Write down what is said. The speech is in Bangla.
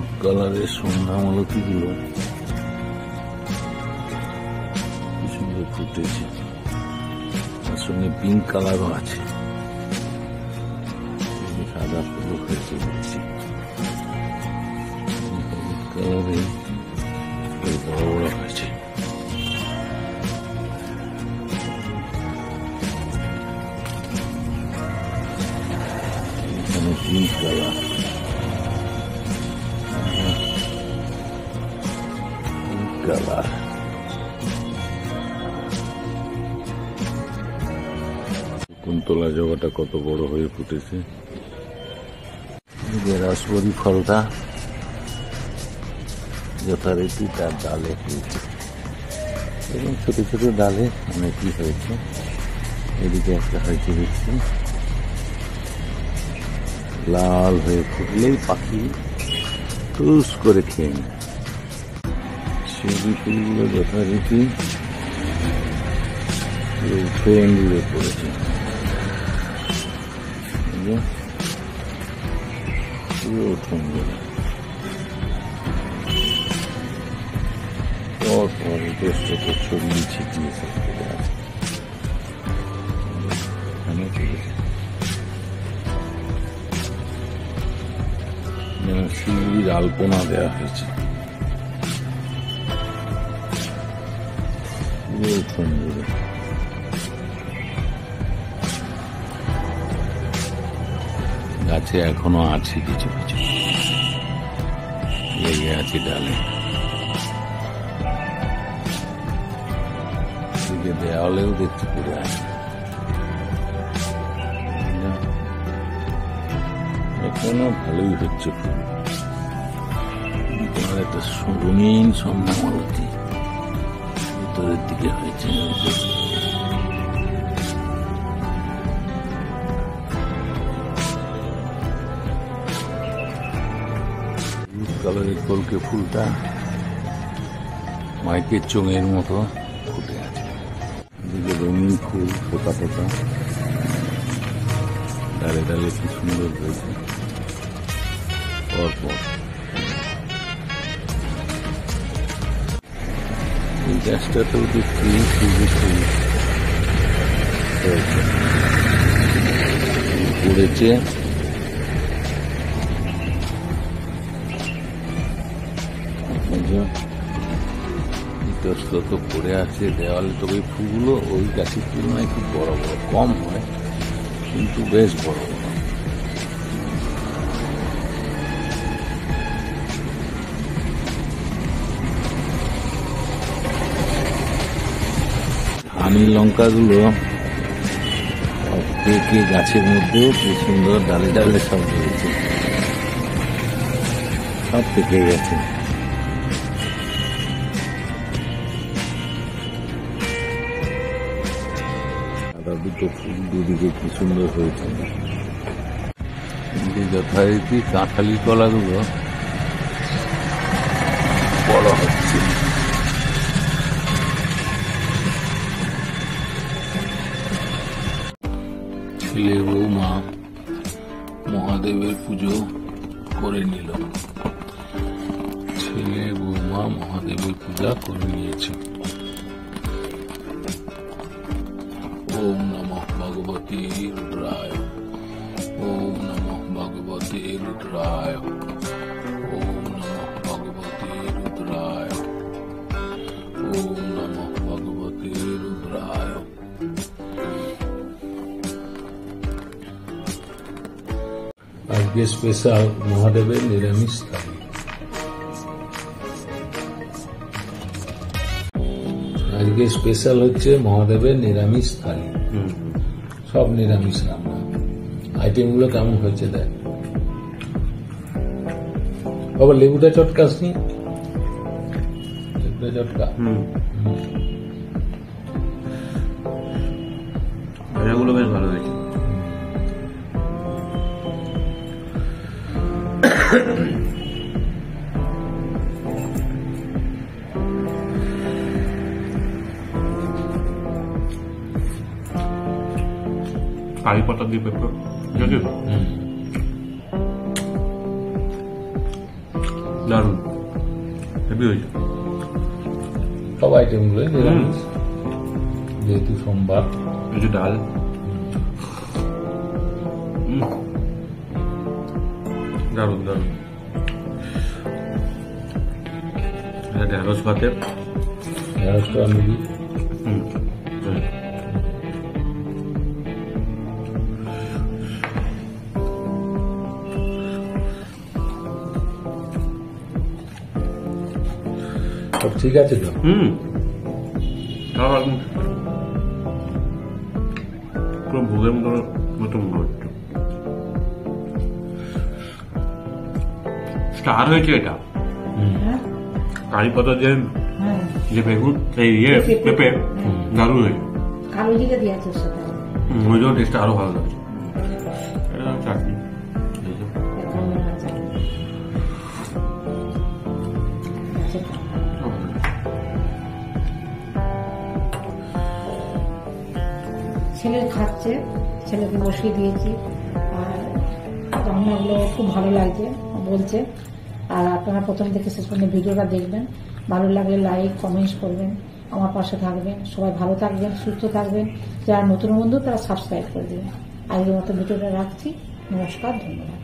হলুদ কালারের সন্ধ্যা মালতী গুলো কি সুন্দর ফুটেছে, তার সঙ্গে পিঙ্ক কালারও আছে, সাদা ফুলও হয়েছে দেখছি। হলুদ কালারে বড় বড় হয়েছে। এখানে পিঙ্ক কালার, কালার কুন্তলা জবাটা কত বড় হয়ে ফুটেছে। রাসবরি ফলটা যথারীতি তার ডালে হয়েছে এবং ছোট ছোট ডালে অনেকই হয়েছে। এদিকে একটা হয়েছে দেখছি, লাল হয়ে ফুটলেই পাখি টুস করে খেয়ে নেয়। শিউলি ফুলগুলো যথারীতি ফ্রেম দিয়ে পড়েছে, পুরো সুন্দর। পর দেশটাকে ছড়িয়ে ছিটিয়ে করে আছে। শিউলির আলপনা দেওয়া হয়েছে, গাছে এখনো আছে কিছু কিছু লেগে আছে ডালে। দেওয়ালেও দেখতে পড়ে আছে, এখনো ভালোই হচ্ছে ফুল। একটা রঙিন সন্ধ্যা মালতী ভিতরের দিকে হয়েছে। হলুদ কালারের কলকে ফুলটা মাইকের চোঙের মতো ফুটে আছে। এদিকে রঙিন ফুল ফোটা ফোটা ডালে ডালে কি সুন্দর হয়েছে পরপর। এই গাছটাতেও দেখছি সবুজ সবুজ পড়েছে। ইতস্তত পড়ে আছে দেওয়ালে, তবে ফুলগুলো ওই গাছের তুলনায় খুব বড় বড়, কম হয় কিন্তু বেশ বড় বড়। হানি লঙ্কাগুলো পেকে গাছের মধ্যেও কি সুন্দর ডালে ডালে সব রয়েছে, সব পেকে গেছে। সাদা দুটো ফুল দুদিকে কি সুন্দর হয়েছে। যথারীতি কাঁঠালি কলাগুলো বড় হচ্ছে। ছেলে বৌমা মহাদেবের পুজো করে নিল, ছেলে বৌমা মহাদেবের পূজা করে নিয়েছে। ওম নমঃ ভগবতে রুদ্রায়, ওম নমঃ ভগবতে রুদ্রায়, ওম নমঃ ভগবতে রুদ্রায়, ওম নমঃ ভগবতে রুদ্রায়। আজকে স্পেশাল মহাদেবের নিরামিষ থালি। আজকে স্পেশাল হচ্ছে মহাদেবের নিরামিষ থালি, সব নিরামিষ রান্না। আইটেম গুলো কেমন হয়েছে দেখ বাবা। লেবুটা চটকাসনি, লেবুটা চটকা। ভাজাগুলো বেশ ভালো হয়েছে। কারি পাতা দিয়ে পেপার দারুণ হেভি হয়েছে সব আইটেমগুলো নিরামিষ, যেহেতু সোমবার। এই যে ডাল দারুণ দারুণ ঢেঁড়স ভাতে ঢেঁড়সটা আমি দিই। হুম সব ঠিক আছে তো? হুম পুরো ভোগের মতো মনে হচ্ছে স্টার হয়েছে এটা হ্যাঁ কারি পাতা দিয়ে হ্যাঁ যে বেগুন এই পেঁপে দারুণ হয়েছে কালো জিরে দিয়ে আছে ওর সাথে ওই জন্য টেস্টটা আরো ভালো লাগছে এটা চাটনি এই যে। একটা অন্য আছে। আছে। ছেলে খাচ্ছে, ছেলেকে বসিয়ে দিয়েছি আর রান্নাগুলো খুব ভালো লাগছে বলছে। আর আপনারা প্রথম থেকে শেষ পর্যন্ত ভিডিওটা দেখবেন, ভালো লাগলে লাইক কমেন্টস করবেন, আমার পাশে থাকবেন, সবাই ভালো থাকবেন, সুস্থ থাকবেন, যারা নতুন বন্ধু তারা সাবস্ক্রাইব করে দেবেন। আজকের মতো ভিডিওটা রাখছি, নমস্কার, ধন্যবাদ।